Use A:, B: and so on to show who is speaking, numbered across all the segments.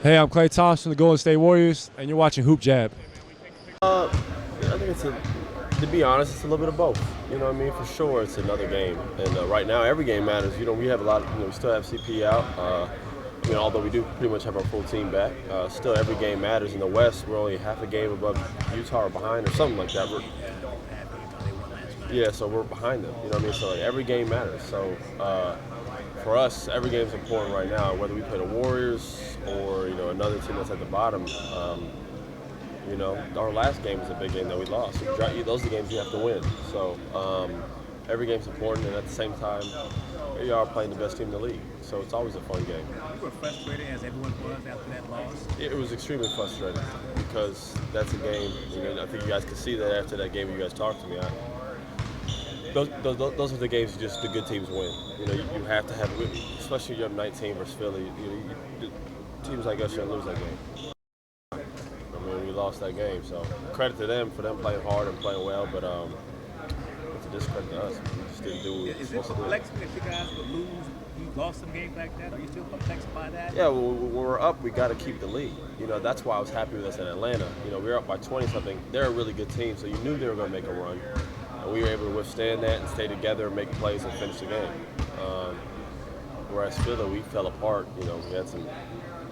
A: Hey, I'm Klay Thompson from the Golden State Warriors, and you're watching HoopJab.
B: I think to be honest, it's a little bit of both. You know what I mean? For sure, it's another game. And right now, every game matters. You know, we have a lot of, we still have CP out. Although we do pretty much have our full team back, still every game matters. In the West, we're only half a game above Utah or behind or something like that. So we're behind them. You know what I mean? So like, every game matters. So for us, every game is important right now, whether we play the Warriors or, another team that's at the bottom. Our last game was a big game that we lost. Those are the games you have to win. So every game's important, and at the same time, you are playing the best team in the league. So it's always a fun game.
C: You were frustrated, as everyone was, after that loss?
B: It was extremely frustrating because that's a game. I think you guys could see that after that game you guys talked to me. Those are the games just the good teams win. You have to have, especially you're up 19 versus Philly. Teams like us shouldn't lose that game. We lost that game, so credit to them for them playing hard and playing well, but it's a discredit to us. We just didn't do what we were supposed to do.
C: Is it perplexing that you guys would lose? You lost some games like that? Are you still perplexed by that?
B: Yeah, well, when we're up, we got to keep the lead. That's why I was happy with us in Atlanta. We were up by 20-something. They're a really good team, so you knew they were going to make a run. And we were able to withstand that and stay together and make plays and finish the game. Whereas Philly, we fell apart. We had some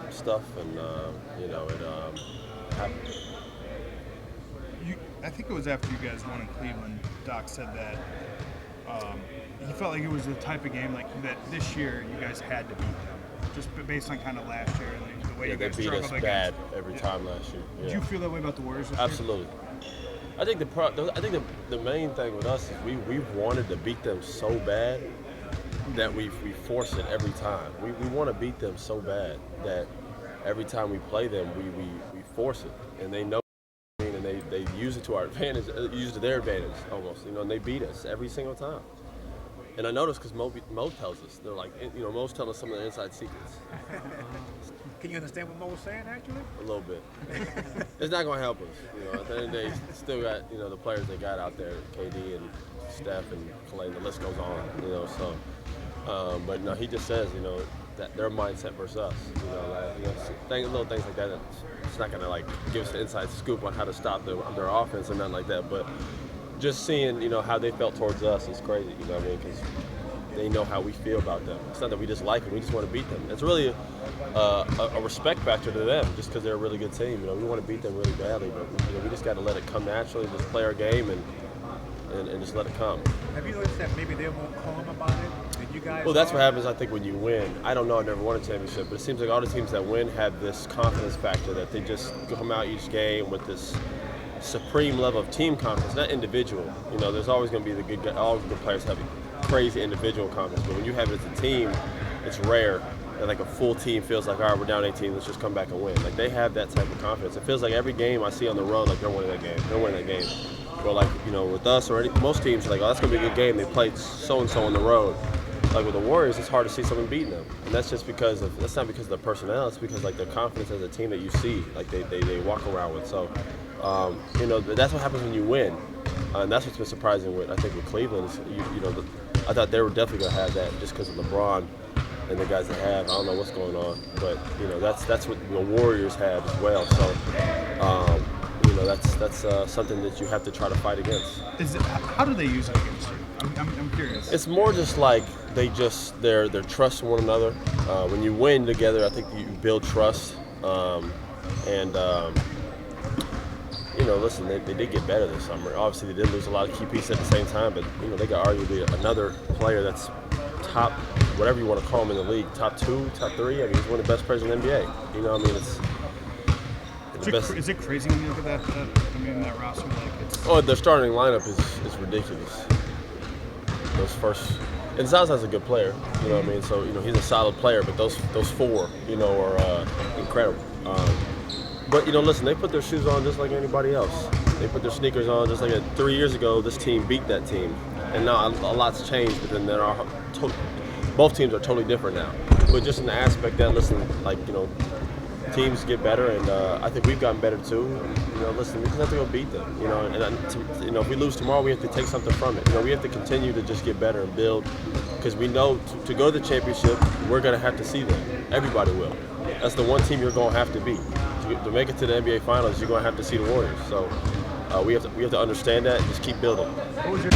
B: stuff, and it happened.
D: I think it was after you guys won in Cleveland, Doc said that he felt like it was the type of game like that this year you guys had to beat them, just based on kind of last year and the way you guys struggled against.
B: They beat us bad every time last year. Yeah.
D: Did you feel that way about the Warriors this
B: Absolutely.
D: year?
B: I think the main thing with us is we wanted to beat them so bad that we force it every time. We want to beat them so bad that every time we play them, we force it, and they know. And they use it to our advantage, use it to their advantage almost, and they beat us every single time. And I noticed because Mo tells us, they're like, Mo's telling us some of the inside secrets.
C: Can you understand what Mo was saying, actually?
B: A little bit. It's not going to help us. At the end of the day, still got, the players they got out there, KD and Steph and Clay, the list goes on, but no, he just says, that their mindset versus us, little things like that. It's not gonna give us the inside scoop on how to stop their offense or nothing like that. But just seeing, how they felt towards us is crazy. Because they know how we feel about them. It's not that we just like them; we just want to beat them. It's really a respect factor to them, just because they're a really good team. We want to beat them really badly, but we just got to let it come naturally. Just play our game and just let it come.
C: Have you noticed that maybe they're more calm about it than you guys?
B: Well, that's what happens, I think, when you win. I don't know, I've never won a championship, but it seems like all the teams that win have this confidence factor that they just come out each game with this supreme level of team confidence, not individual. There's always going to be the good guys. All the good players have crazy individual confidence, but when you have it as a team, it's rare that a full team feels like, all right, we're down 18, let's just come back and win. They have that type of confidence. It feels like every game I see on the road, they're winning that game. They're winning that game. Or with us or most teams, oh, that's going to be a good game. They played so-and-so on the road. With the Warriors, it's hard to see someone beating them. And that's just that's not because of the personnel. It's because, their confidence as a team that you see, they walk around with. So, that's what happens when you win. And that's what's been surprising with Cleveland. I thought they were definitely going to have that just because of LeBron and the guys they have. I don't know what's going on. But, that's what the Warriors have as well. So, that's something that you have to try to fight against.
D: How do they use it against you? I'm curious.
B: It's more just they're trust one another. When you win together, I think you build trust. Listen, they did get better this summer. Obviously, they did lose a lot of key pieces at the same time, but they got arguably another player that's top, whatever you want to call him in the league, top 2, top 3. He's one of the best players in the NBA.
D: Is it crazy when you look at that roster?
B: Their starting lineup is ridiculous. Those first, and Zaza's a good player, So he's a solid player, but those four, are incredible. But listen, they put their shoes on just like anybody else. They put their sneakers on just like 3 years ago. This team beat that team, and now a lot's changed. But then both teams are totally different now. But just in the aspect that teams get better, and I think we've gotten better too. Listen, we just have to go beat them. And if we lose tomorrow, we have to take something from it. We have to continue to just get better and build, because we know to go to the championship, we're going to have to see them. Everybody will. that's the one team you're going to have to beat. To make it to the NBA Finals, you're going to have to see the Warriors. So we have to understand that and just keep building.
D: What was your